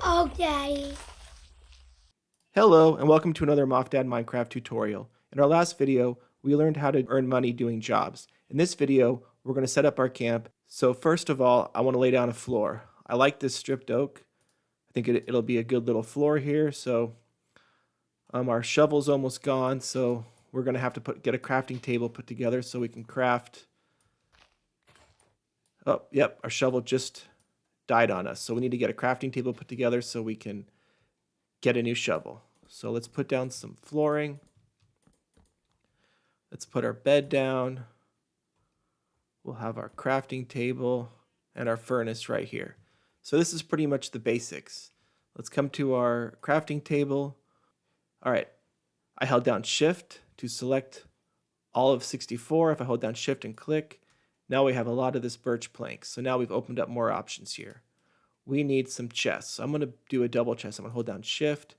Okay. Hello and welcome to another Moff Dad Minecraft tutorial. In our last video, we learned how to earn money doing jobs. In this video, we're going to set up our camp. So first of all, I want to lay down a floor. I like this stripped oak. I think it'll be a good little floor here. So our shovel's almost gone, so we're going to have to get a crafting table put together so we can craft. Oh, yep, our shovel just died on us. So we need to get a crafting table put together so we can get a new shovel. So let's put down some flooring. Let's put our bed down. We'll have our crafting table and our furnace right here. So this is pretty much the basics. Let's come to our crafting table. All right, I held down shift to select all of 64. If I hold down shift and click, now we have a lot of this birch plank. So now we've opened up more options here. We need some chests. So I'm going to do a double chest. I'm going to hold down shift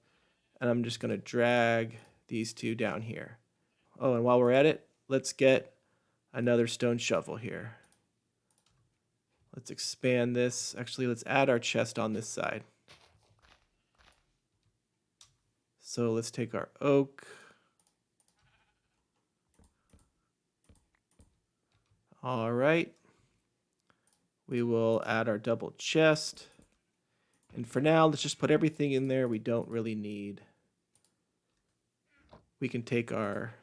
and I'm just going to drag these two down here. Oh, and while we're at it, let's get another stone shovel here. Let's expand this. Actually, let's add our chest on this side. So let's take our oak. All right. We will add our double chest. And for now, let's just put everything in there we don't really need. We can take our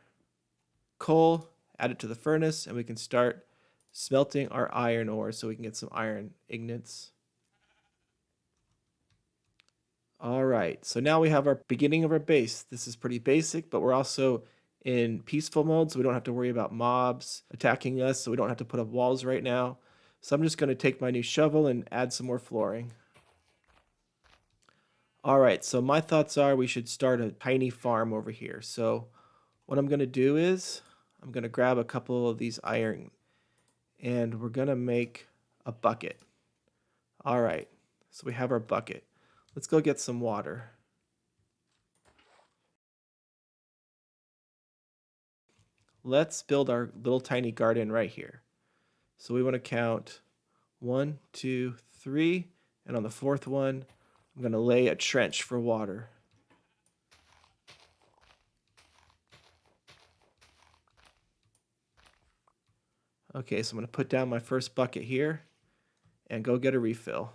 coal, add it to the furnace, and we can start smelting our iron ore so we can get some iron ingots. All right, so now we have our beginning of our base. This is pretty basic, but we're also in peaceful mode, so we don't have to worry about mobs attacking us, so we don't have to put up walls right now. So I'm just going to take my new shovel and add some more flooring. All right, so my thoughts are we should start a tiny farm over here. So what I'm going to do is I'm going to grab a couple of these iron and we're going to make a bucket. All right, so we have our bucket. Let's go get some water. Let's build our little tiny garden right here. So we want to count 1, 2, 3, and on the fourth one, I'm going to lay a trench for water. Okay, so I'm going to put down my first bucket here and go get a refill.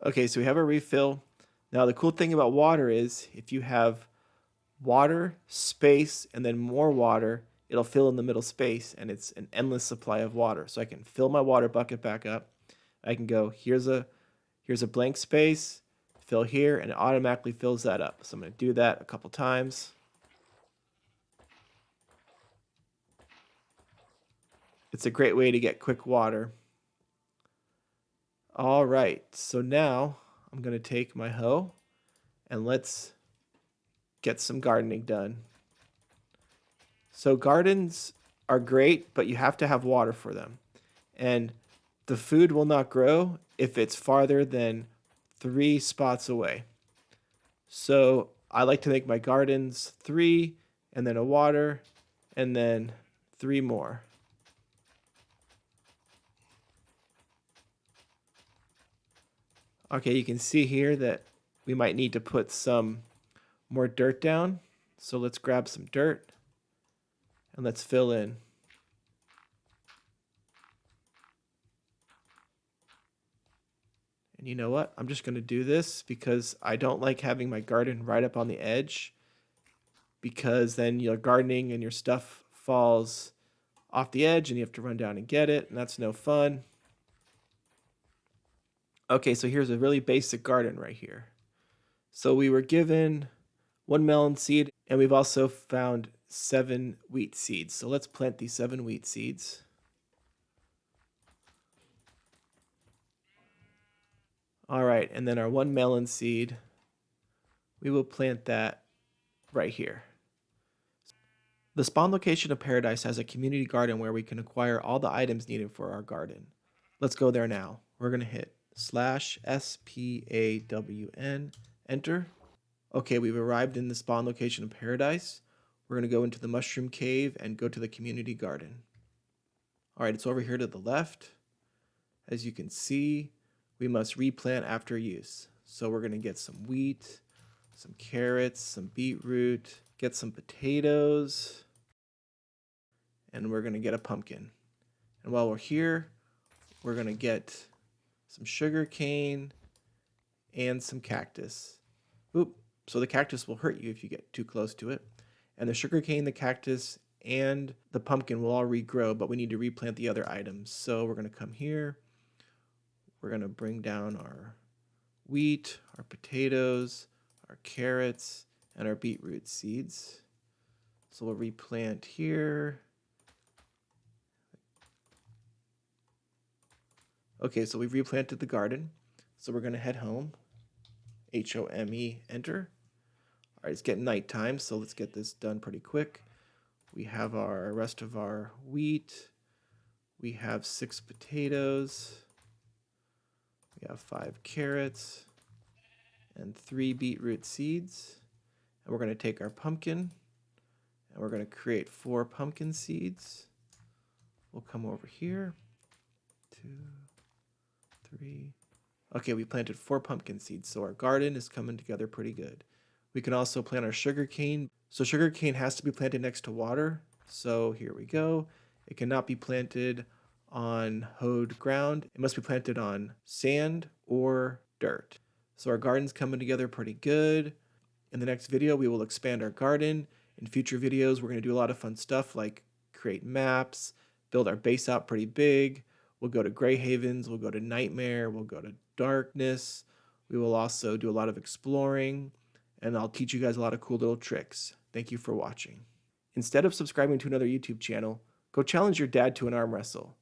Okay, so we have a refill. Now the cool thing about water is if you have water, space, and then more water, it'll fill in the middle space and it's an endless supply of water. So I can fill my water bucket back up. I can go, here's a blank space, fill here, and it automatically fills that up. So I'm going to do that a couple times. It's a great way to get quick water. All right, so now I'm going to take my hoe and let's get some gardening done. So gardens are great, but you have to have water for them. And the food will not grow if it's farther than 3 spots away. So I like to make my gardens 3 and then a water and then 3 more. Okay, you can see here that we might need to put some more dirt down. So let's grab some dirt and let's fill in. And you know what? I'm just going to do this because I don't like having my garden right up on the edge, because then your gardening and your stuff falls off the edge and you have to run down and get it, and that's no fun. Okay, so here's a really basic garden right here. So we were given 1 melon seed and we've also found 7 wheat seeds. So let's plant these 7 wheat seeds. All right, and then our 1 melon seed, we will plant that right here. The spawn location of Paradise has a community garden where we can acquire all the items needed for our garden. Let's go there now. We're going to hit /SPAWN, enter. Okay, we've arrived in the spawn location of Paradise. We're going to go into the mushroom cave and go to the community garden. All right, it's over here to the left. As you can see, we must replant after use. So we're going to get some wheat, some carrots, some beetroot, get some potatoes, and we're going to get a pumpkin. And while we're here, we're going to get some sugar cane and some cactus. Oop, so the cactus will hurt you if you get too close to it. And the sugar cane, the cactus, and the pumpkin will all regrow, but we need to replant the other items. So we're going to come here. We're going to bring down our wheat, our potatoes, our carrots, and our beetroot seeds. So we'll replant here. Okay, so we've replanted the garden. So we're going to head home. Home, enter. All right, it's getting nighttime, so let's get this done pretty quick. We have our rest of our wheat. We have 6 potatoes. We have 5 carrots and 3 beetroot seeds. And we're going to take our pumpkin and we're going to create 4 pumpkin seeds. We'll come over here. 2, 3. Okay, we planted 4 pumpkin seeds, so our garden is coming together pretty good. We can also plant our sugar cane. So sugar cane has to be planted next to water. So here we go. It cannot be planted on hoed ground. It must be planted on sand or dirt. So our garden's coming together pretty good. In the next video, we will expand our garden. In future videos, we're going to do a lot of fun stuff like create maps, build our base out pretty big. We'll go to Gray Havens, we'll go to Nightmare, we'll go to Darkness. We will also do a lot of exploring, and I'll teach you guys a lot of cool little tricks. Thank you for watching. Instead of subscribing to another YouTube channel, go challenge your dad to an arm wrestle.